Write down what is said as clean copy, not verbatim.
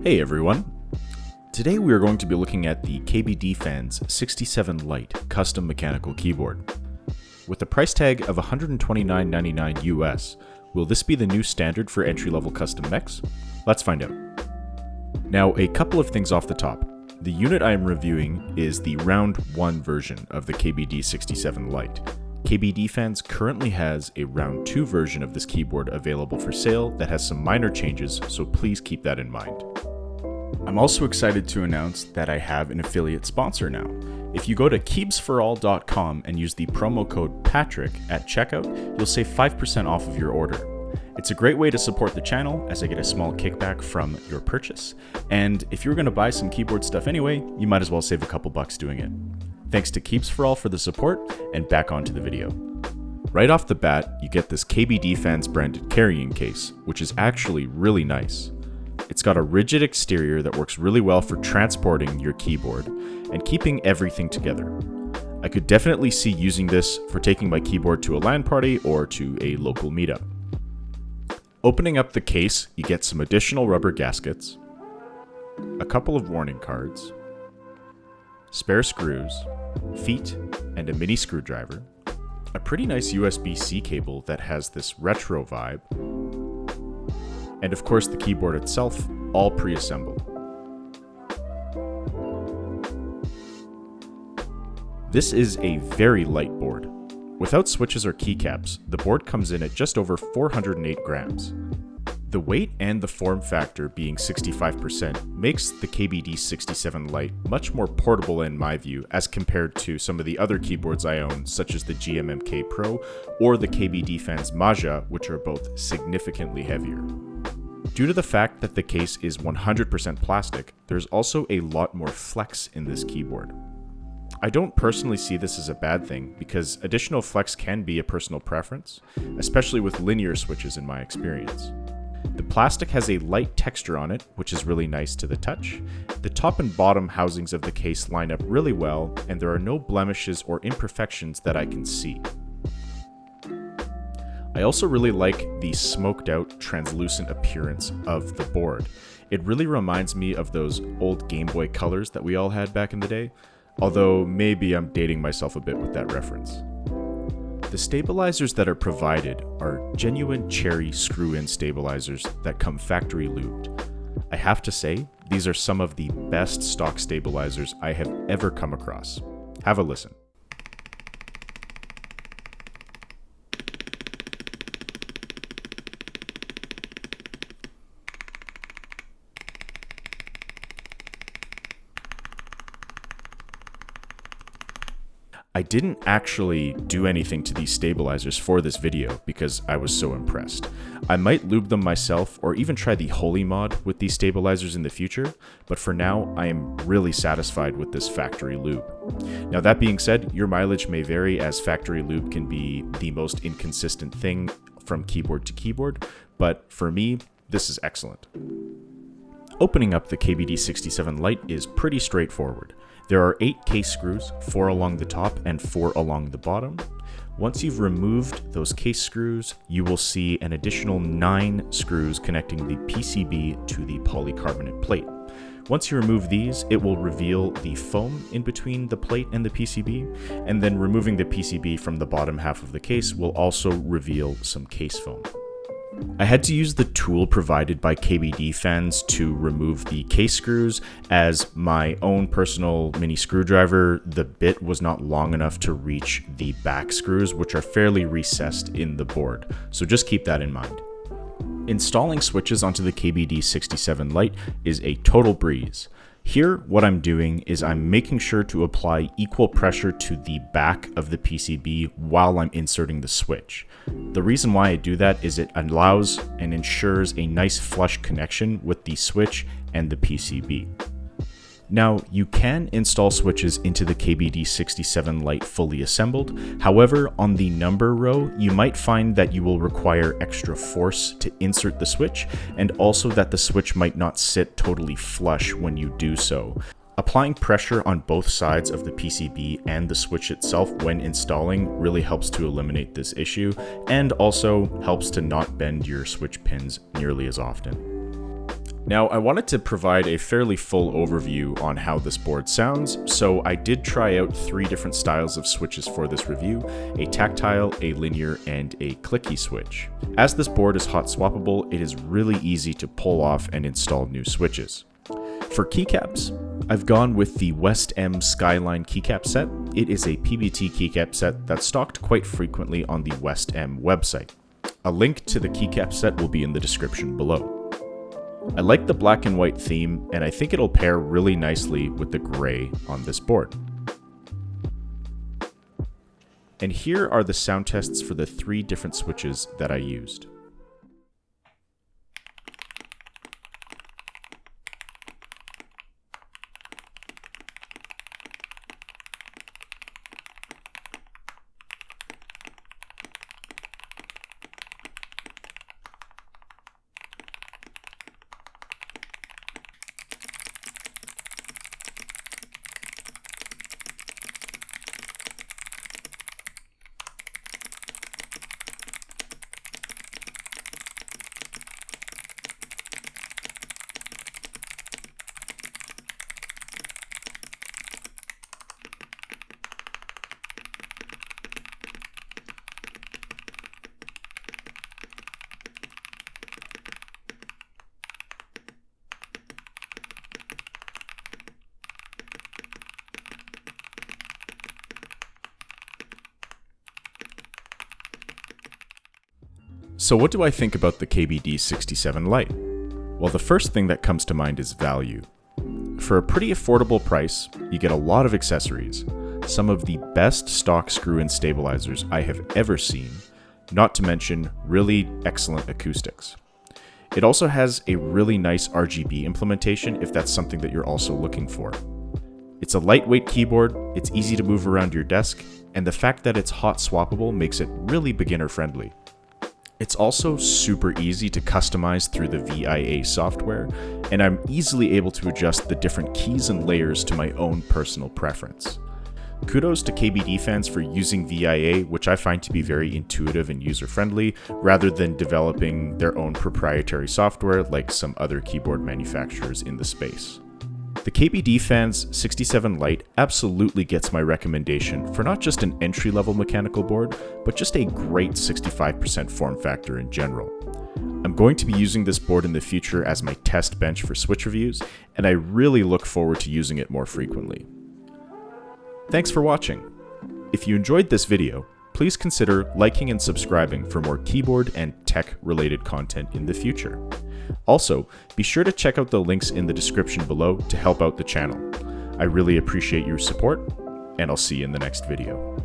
Hey everyone! Today we are going to be looking at the KBDFans 67 Lite custom mechanical keyboard. With a price tag of $129.99 US, will this be the new standard for entry-level custom mechs? Let's find out. Now, a couple of things off the top. The unit I am reviewing is the Round 1 version of the KBD67 Lite. KBDFans currently has a Round 2 version of this keyboard available for sale that has some minor changes, so please keep that in mind. I'm also excited to announce that I have an affiliate sponsor now. If you go to KeebsforAll.com and use the promo code Patrick at checkout, you'll save 5% off of your order. It's a great way to support the channel as I get a small kickback from your purchase. And if you're going to buy some keyboard stuff anyway, you might as well save a couple bucks doing it. Thanks to KeebsforAll for the support, and back onto the video. Right off the bat, you get this KBDFans branded carrying case, which is actually really nice. It's got a rigid exterior that works really well for transporting your keyboard and keeping everything together. I could definitely see using this for taking my keyboard to a LAN party or to a local meetup. Opening up the case, you get some additional rubber gaskets, a couple of warning cards, spare screws, feet, and a mini screwdriver, a pretty nice USB-C cable that has this retro vibe, and of course the keyboard itself, all pre-assembled. This is a very light board. Without switches or keycaps, the board comes in at just over 408 grams. The weight and the form factor being 65% makes the KBD67 Lite much more portable in my view as compared to some of the other keyboards I own, such as the GMMK Pro or the KBDFans Maja, which are both significantly heavier. Due to the fact that the case is 100% plastic, there's also a lot more flex in this keyboard. I don't personally see this as a bad thing because additional flex can be a personal preference, especially with linear switches in my experience. The plastic has a light texture on it, which is really nice to the touch. The top and bottom housings of the case line up really well, and there are no blemishes or imperfections that I can see. I also really like the smoked out, translucent appearance of the board. It really reminds me of those old Game Boy Colors that we all had back in the day, although maybe I'm dating myself a bit with that reference. The stabilizers that are provided are genuine cherry screw-in stabilizers that come factory lubed. I have to say, these are some of the best stock stabilizers I have ever come across. Have a listen. I didn't actually do anything to these stabilizers for this video because I was so impressed. I might lube them myself or even try the Holy mod with these stabilizers in the future, but for now I am really satisfied with this factory lube. Now that being said, your mileage may vary as factory lube can be the most inconsistent thing from keyboard to keyboard, but for me, this is excellent. Opening up the KBD67 Lite is pretty straightforward. There are 8 case screws, 4 along the top and 4 along the bottom. Once you've removed those case screws, you will see an additional 9 screws connecting the PCB to the polycarbonate plate. Once you remove these, it will reveal the foam in between the plate and the PCB, and then removing the PCB from the bottom half of the case will also reveal some case foam. I had to use the tool provided by KBDFans to remove the case screws, as my own personal mini screwdriver, the bit was not long enough to reach the back screws, which are fairly recessed in the board, so just keep that in mind. Installing switches onto the KBD67 Lite is a total breeze. Here, what I'm doing is I'm making sure to apply equal pressure to the back of the PCB while I'm inserting the switch. The reason why I do that is it allows and ensures a nice flush connection with the switch and the PCB. Now, you can install switches into the KBD67 Lite fully assembled. However, on the number row, you might find that you will require extra force to insert the switch, and also that the switch might not sit totally flush when you do so. Applying pressure on both sides of the PCB and the switch itself when installing really helps to eliminate this issue, and also helps to not bend your switch pins nearly as often. Now, I wanted to provide a fairly full overview on how this board sounds, so I did try out 3 different styles of switches for this review: a tactile, a linear, and a clicky switch. As this board is hot swappable, it is really easy to pull off and install new switches. For keycaps, I've gone with the West M Skyline keycap set. It is a PBT keycap set that's stocked quite frequently on the West M website. A link to the keycap set will be in the description below. I like the black and white theme, and I think it'll pair really nicely with the gray on this board. And here are the sound tests for the 3 different switches that I used. So what do I think about the KBD67 Lite? Well, the first thing that comes to mind is value. For a pretty affordable price, you get a lot of accessories, some of the best stock screw-in stabilizers I have ever seen, not to mention really excellent acoustics. It also has a really nice RGB implementation if that's something that you're also looking for. It's a lightweight keyboard, it's easy to move around your desk, and the fact that it's hot swappable makes it really beginner friendly. It's also super easy to customize through the VIA software, and I'm easily able to adjust the different keys and layers to my own personal preference. Kudos to KBDFans for using VIA, which I find to be very intuitive and user-friendly, rather than developing their own proprietary software like some other keyboard manufacturers in the space. The KBDFans 67 Lite absolutely gets my recommendation for not just an entry-level mechanical board, but just a great 65% form factor in general. I'm going to be using this board in the future as my test bench for Switch reviews, and I really look forward to using it more frequently. Thanks for watching. If you enjoyed this video, please consider liking and subscribing for more keyboard and tech-related content in the future. Also, be sure to check out the links in the description below to help out the channel. I really appreciate your support, and I'll see you in the next video.